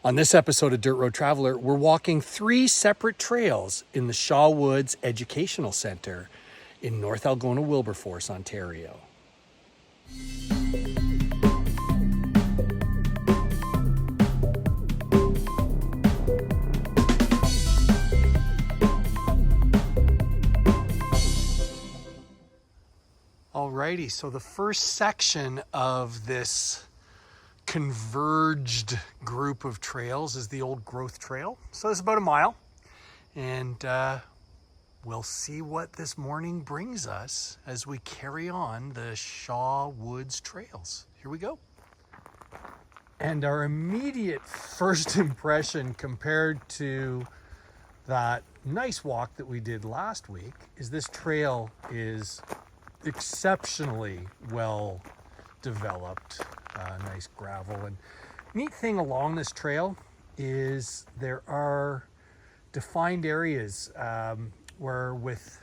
On this episode of Dirt Road Traveler, we're walking 3 separate trails in the Shaw Woods Educational Centre in North Algona, Wilberforce, Ontario. Alrighty, so the first section of this converged group of trails is the Old Growth Trail. So it's about a mile, and we'll see what this morning brings us as we carry on the Shaw Woods Trails. Here we go. And our immediate first impression compared to that nice walk that we did last week is this trail is exceptionally well developed. Nice gravel. And neat thing along this trail is there are defined areas where with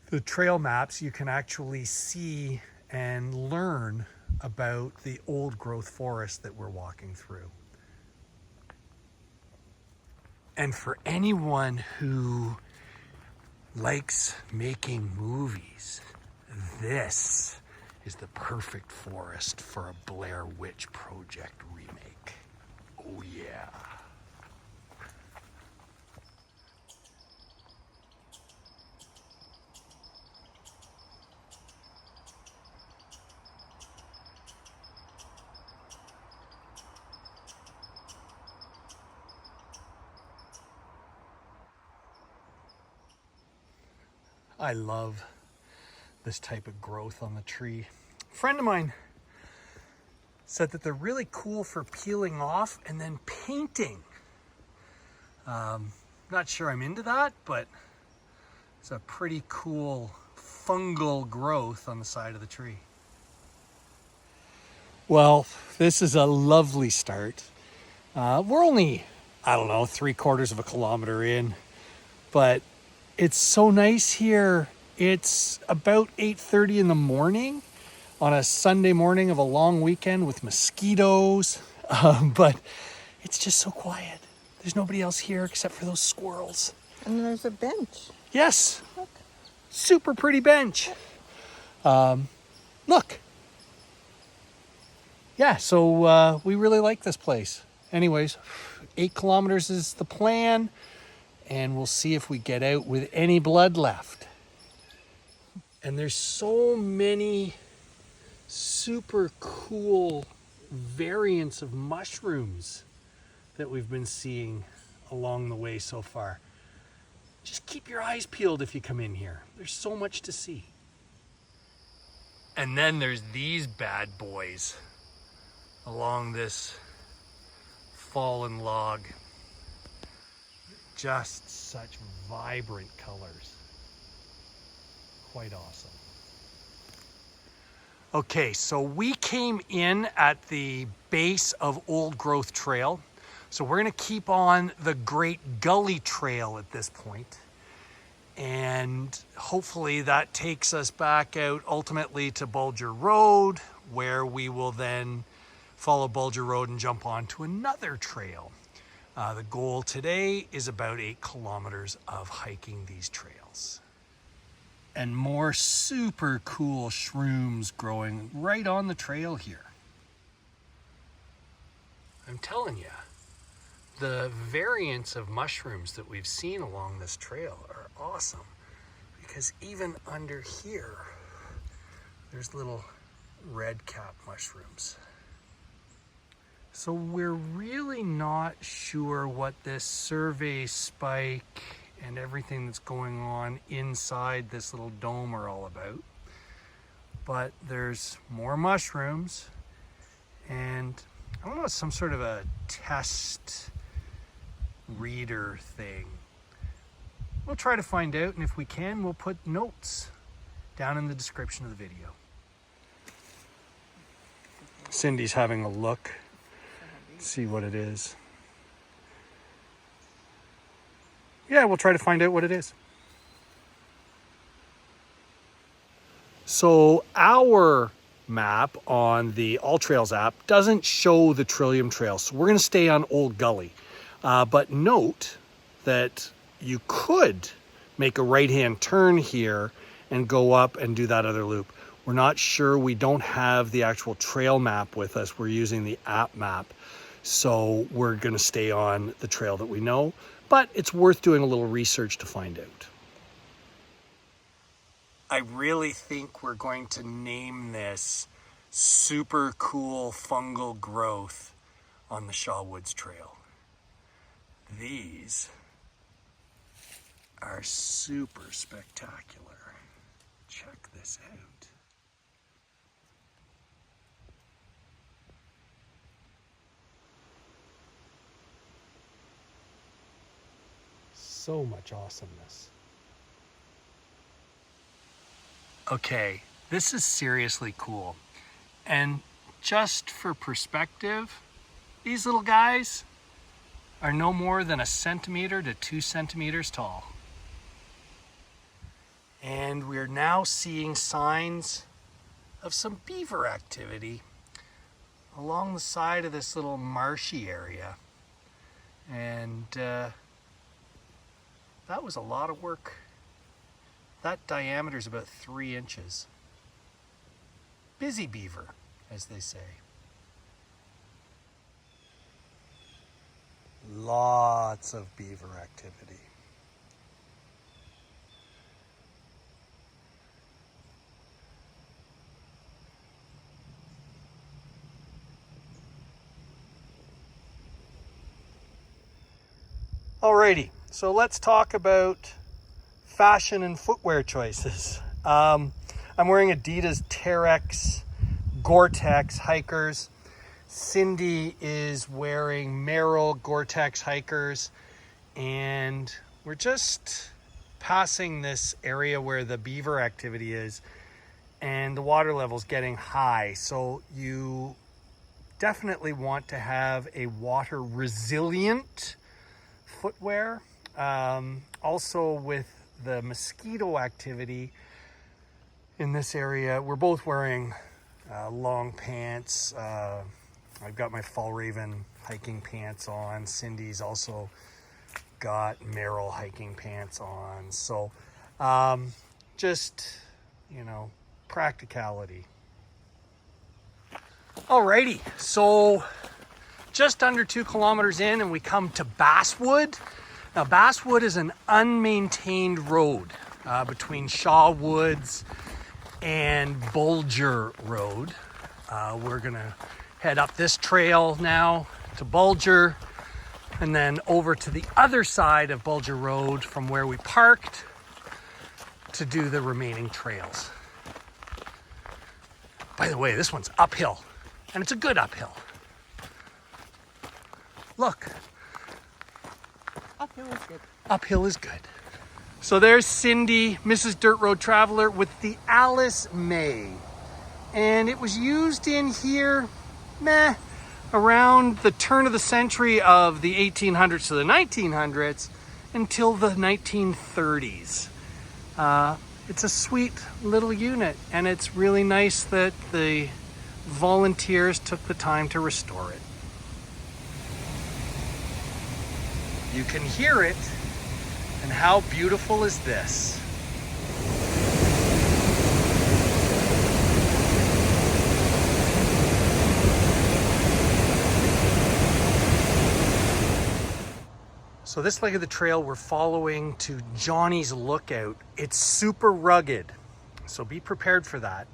the trail maps you can actually see and learn about the old growth forest that we're walking through. And for anyone who likes making movies, this is the perfect forest for a Blair Witch Project remake. Oh yeah. I love this type of growth on the tree. A friend of mine said that they're really cool for peeling off and then painting. Not sure I'm into that, but it's a pretty cool fungal growth on the side of the tree. Well, this is a lovely start. We're only, 3/4 of a kilometer in, but it's so nice here. It's about 8:30 in the morning on a Sunday morning of a long weekend with mosquitoes, but it's just so quiet. There's nobody else here except for those squirrels. And there's a bench. Yes. Look. Super pretty bench. Look. Yeah, so we really like this place. Anyways, 8 kilometers is the plan, and we'll see if we get out with any blood left. And there's so many super cool variants of mushrooms that we've been seeing along the way so far. Just keep your eyes peeled if you come in here. There's so much to see. And then there's these bad boys along this fallen log. Just such vibrant colors. Quite awesome. Okay, so we came in at the base of Old Growth Trail. So we're gonna keep on the Great Gully Trail at this point. And hopefully that takes us back out ultimately to Bulger Road, where we will then follow Bulger Road and jump onto another trail. The goal today is about 8 kilometers of hiking these trails. And more super cool shrooms growing right on the trail here. I'm telling you, the variants of mushrooms that we've seen along this trail are awesome, because even under here, there's little red cap mushrooms. So we're really not sure what this survey spike and everything that's going on inside this little dome are all about. But there's more mushrooms, and I don't know, some sort of a test reader thing. We'll try to find out, and if we can, we'll put notes down in the description of the video. Cindy's having a look, see what it is. Yeah, we'll try to find out what it is. So our map on the All Trails app doesn't show the Trillium Trail, so we're going to stay on Old Gully. But note that you could make a right-hand turn here and go up and do that other loop. We're not sure. We don't have the actual trail map with us. We're using the app map. So we're going to stay on the trail that we know, but it's worth doing a little research to find out. I really think we're going to name this super cool fungal growth on the Shaw Woods Trail. These are super spectacular. Check this out. So much awesomeness. Okay, this is seriously cool. And just for perspective, these little guys are no more than 1 centimeter to 2 centimeters tall. And we're now seeing signs of some beaver activity along the side of this little marshy area. And that was a lot of work. That diameter is about 3 inches. Busy beaver, as they say. Lots of beaver activity. Alrighty, so let's talk about fashion and footwear choices. I'm wearing Adidas Terex Gore-Tex hikers. Cindy is wearing Merrell Gore-Tex hikers, and we're just passing this area where the beaver activity is, and the water level's getting high. So you definitely want to have a water resilient footwear. Also with the mosquito activity in this area, we're both wearing long pants. I've got my Fall Raven hiking pants on. Cindy's also got Merrell hiking pants on. So just, you know, practicality. Alrighty, so just under 2 kilometers in and we come to Basswood. Now Basswood is an unmaintained road between Shaw Woods and Bulger Road. We're gonna head up this trail now to Bulger and then over to the other side of Bulger Road from where we parked to do the remaining trails. By the way, this one's uphill, and it's a good uphill. Look. Uphill is good. Uphill is good. So there's Cindy, Mrs. Dirt Road Traveler, with the Alice May. And it was used in here, around the turn of the century of the 1800s to the 1900s until the 1930s. It's a sweet little unit, and it's really nice that the volunteers took the time to restore it. You can hear it, and how beautiful is this? So this leg of the trail we're following to Johnny's Lookout. It's super rugged, so be prepared for that.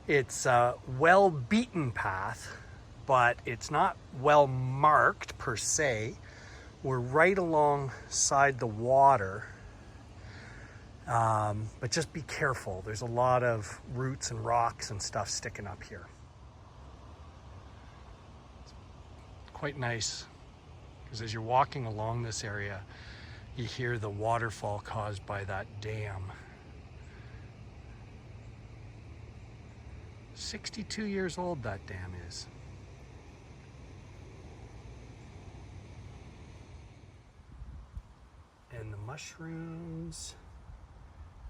It's a well-beaten path, but it's not well marked per se. We're right alongside the water, but just be careful. There's a lot of roots and rocks and stuff sticking up here. It's quite nice, because as you're walking along this area, you hear the waterfall caused by that dam. 62 years old that dam is. And the mushrooms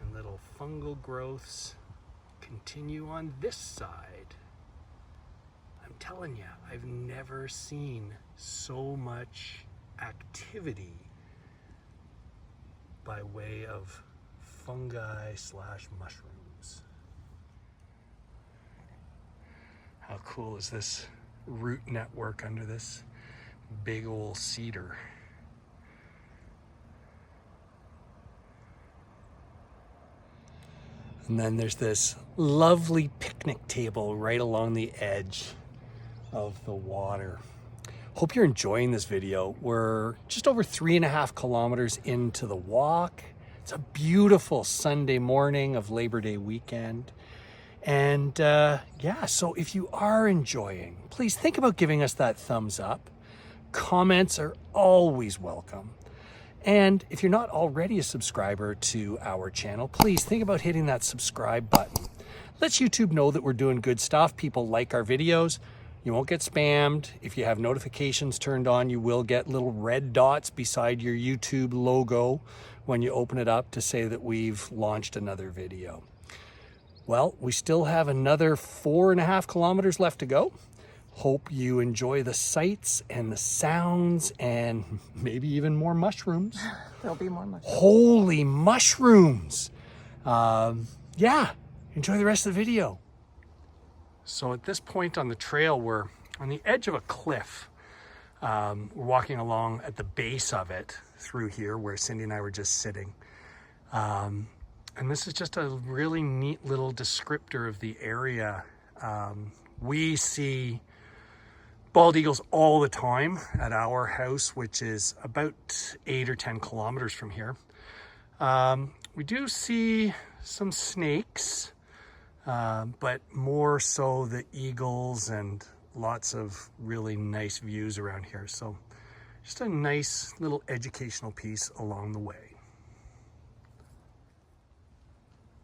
and little fungal growths continue on this side. I'm telling you, I've never seen so much activity by way of fungi slash mushrooms. How cool is this root network under this big old cedar? And then there's this lovely picnic table right along the edge of the water. Hope you're enjoying this video. We're just over 3.5 kilometers into the walk. It's a beautiful Sunday morning of Labor Day weekend. And yeah, so if you are enjoying, please think about giving us that thumbs up. Comments are always welcome. And if you're not already a subscriber to our channel, please think about hitting that subscribe button. Lets YouTube know that we're doing good stuff. People like our videos. You won't get spammed. If you have notifications turned on, you will get little red dots beside your YouTube logo when you open it up to say that we've launched another video. Well, we still have another 4.5 kilometers left to go. Hope you enjoy the sights and the sounds and maybe even more mushrooms. There'll be more mushrooms. Holy mushrooms. Yeah, enjoy the rest of the video. So at this point on the trail, we're on the edge of a cliff. We're walking along at the base of it through here where Cindy and I were just sitting. And this is just a really neat little descriptor of the area. We see bald eagles all the time at our house, which is about 8 or 10 kilometers from here. We do see some snakes, but more so the eagles and lots of really nice views around here. So just a nice little educational piece along the way.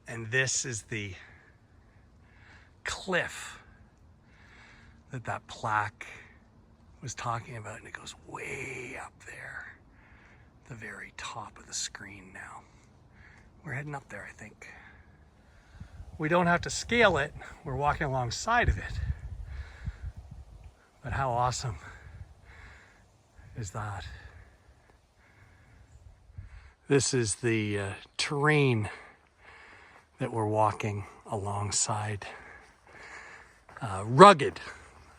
And this is the cliff that plaque was talking about, and it goes way up there, the very top of the screen now. We're heading up there, I think. We don't have to scale it, we're walking alongside of it. But how awesome is that? This is the terrain that we're walking alongside. Rugged.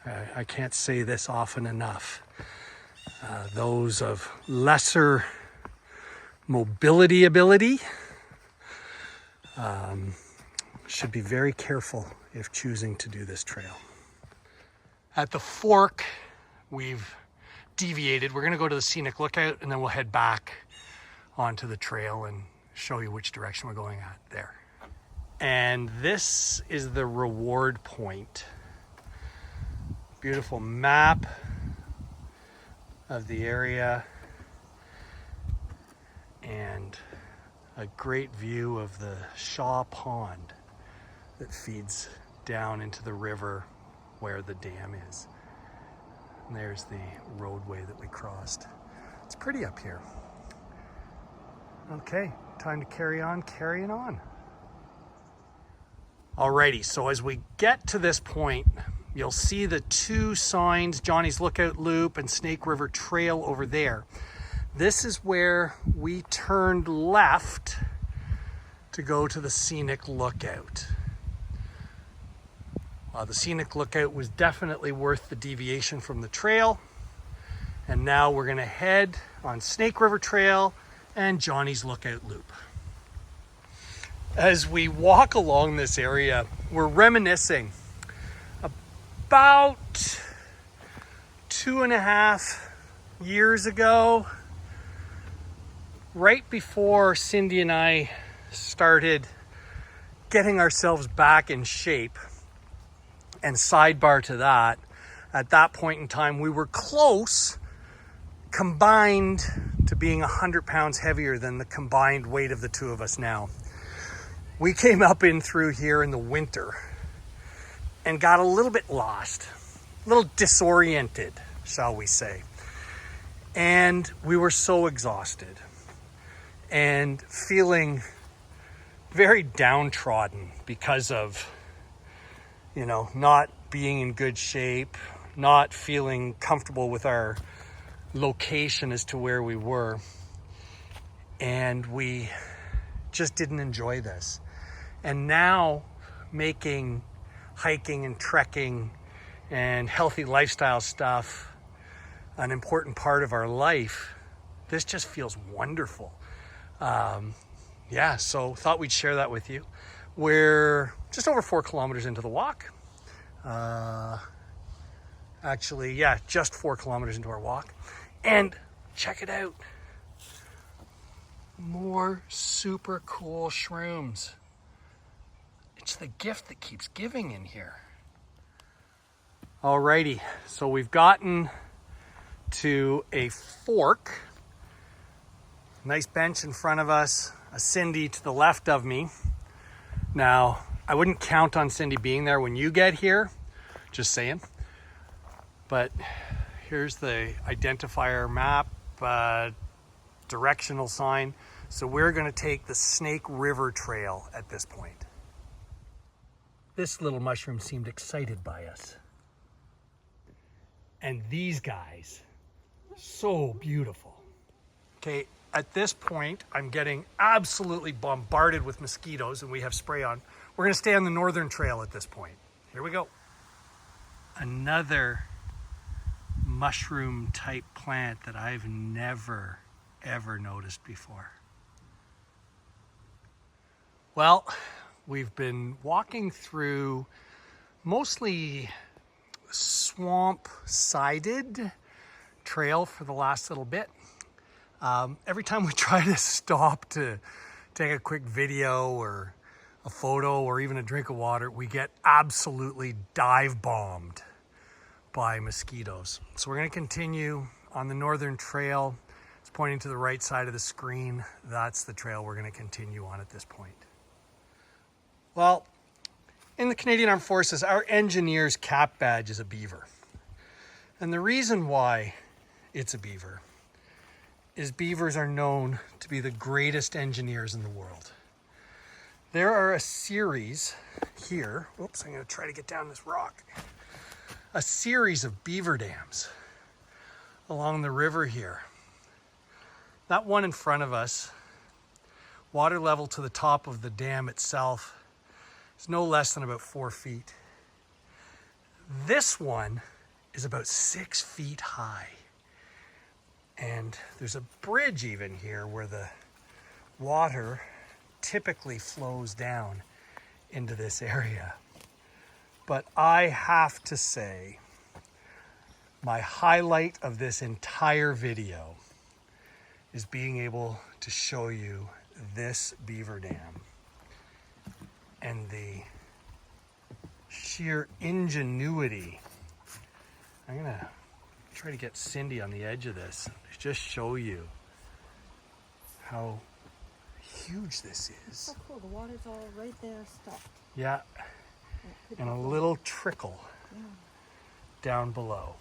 I can't say this often enough. Those of lesser mobility ability should be very careful if choosing to do this trail. At the fork, we've deviated. We're going to go to the scenic lookout and then we'll head back onto the trail and show you which direction we're going at there. And this is the reward point. Beautiful map of the area and a great view of the Shaw Pond that feeds down into the river where the dam is. And there's the roadway that we crossed. It's pretty up here. Okay, time to carry on carrying on. Alrighty, so as we get to this point, you'll see the two signs, Johnny's Lookout Loop and Snake River Trail over there. This is where we turned left to go to the Scenic Lookout. The Scenic Lookout was definitely worth the deviation from the trail. And now we're gonna head on Snake River Trail and Johnny's Lookout Loop. As we walk along this area, we're reminiscing about 2.5 years ago, right before Cindy and I started getting ourselves back in shape. And sidebar to that, at that point in time, we were close, combined, to being 100 pounds heavier than the combined weight of the two of us now. We came up in through here in the winter and got a little bit lost, a little disoriented, shall we say. And we were so exhausted and feeling very downtrodden because of, you know, not being in good shape, not feeling comfortable with our location as to where we were. And we just didn't enjoy this. And now making hiking and trekking and healthy lifestyle stuff an important part of our life, this just feels wonderful. Yeah, so thought we'd share that with you. We're just over 4 kilometers into the walk. Actually, yeah, just 4 kilometers into our walk. And check it out. More super cool shrooms. It's the gift that keeps giving in here. Alrighty, so we've gotten to a fork. Nice bench in front of us, a Cindy to the left of me. Now, I wouldn't count on Cindy being there when you get here, just saying. But here's the identifier map, directional sign. So we're gonna take the Snake River Trail at this point. This little mushroom seemed excited by us. And these guys, so beautiful. Okay, at this point, I'm getting absolutely bombarded with mosquitoes and we have spray on. We're gonna stay on the northern trail at this point. Here we go. Another mushroom type plant that I've never, ever noticed before. Well, we've been walking through mostly swamp-sided trail for the last little bit. Every time we try to stop to take a quick video or a photo or even a drink of water, we get absolutely dive bombed by mosquitoes. So we're going to continue on the northern trail. It's pointing to the right side of the screen. That's the trail we're going to continue on at this point. Well, in the Canadian Armed Forces, our engineer's cap badge is a beaver. And the reason why it's a beaver is beavers are known to be the greatest engineers in the world. There are a series here, whoops, I'm gonna try to get down this rock, a series of beaver dams along the river here. That one in front of us, water level to the top of the dam itself, is no less than about 4 feet. This one is about 6 feet high. And there's a bridge even here where the water typically flows down into this area. But I have to say, my highlight of this entire video is being able to show you this beaver dam and the sheer ingenuity. I'm gonna try to get Cindy on the edge of this to just show you how huge this is. Oh cool, the water's all right there stopped. Yeah, and a little trickle down below.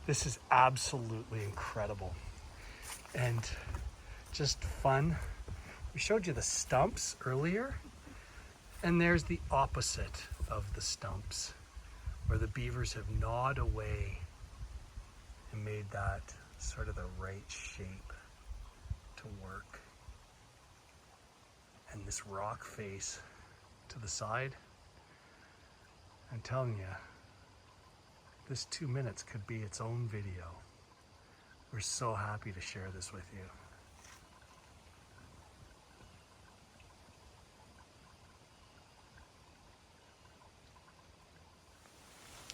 This is absolutely incredible and just fun. We showed you the stumps earlier, and there's the opposite of the stumps, where the beavers have gnawed away and made that sort of the right shape to work. And this rock face to the side, I'm telling you, this 2 minutes could be its own video. We're so happy to share this with you.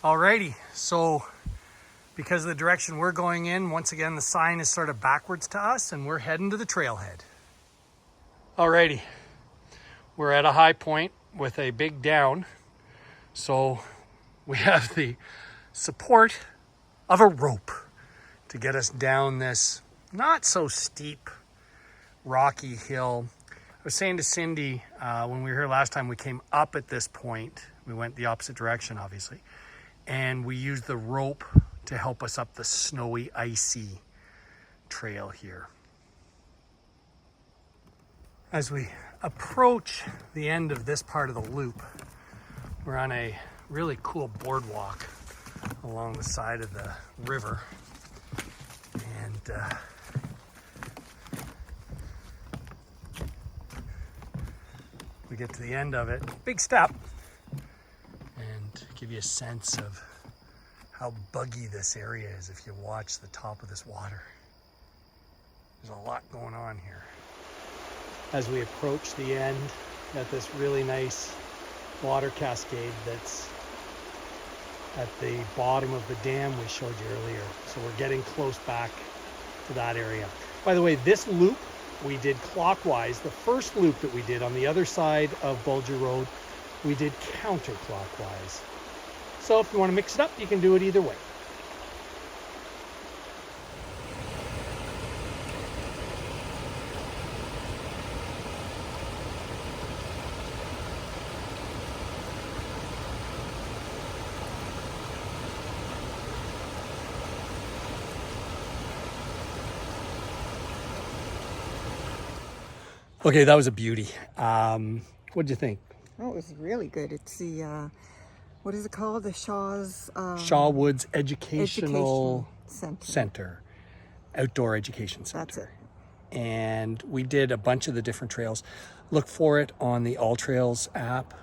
Alrighty, so because of the direction we're going in, once again the sign is sort of backwards to us and we're heading to the trailhead. Alrighty, we're at a high point with a big down, so we have the support of a rope to get us down this not so steep rocky hill. I was saying to Cindy when we were here last time, we came up at this point. We went the opposite direction, obviously. And we used the rope to help us up the snowy, icy trail here. As we approach the end of this part of the loop, we're on a really cool boardwalk along the side of the river. And we get to the end of it, big step, and give you a sense of how buggy this area is if you watch the top of this water. There's a lot going on here. As we approach the end, got this really nice water cascade that's at the bottom of the dam we showed you earlier. So we're getting close back to that area. By the way, this loop we did clockwise. The first loop that we did on the other side of Bulger Road, we did counterclockwise. So if you want to mix it up, you can do it either way. Okay, that was a beauty. What'd you think? Oh, it was really good. It's the, what is it called? The Shaw Woods Educational Center. Outdoor Education Center. That's it. And we did a bunch of the different trails. Look for it on the All Trails app.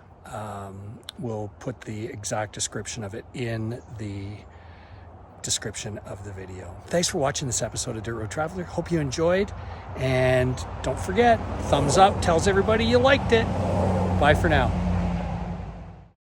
We'll put the exact description of it in the description of the video. Thanks for watching this episode of Dirt Road Traveler. Hope you enjoyed, and don't forget, thumbs up tells everybody you liked it. Bye for now.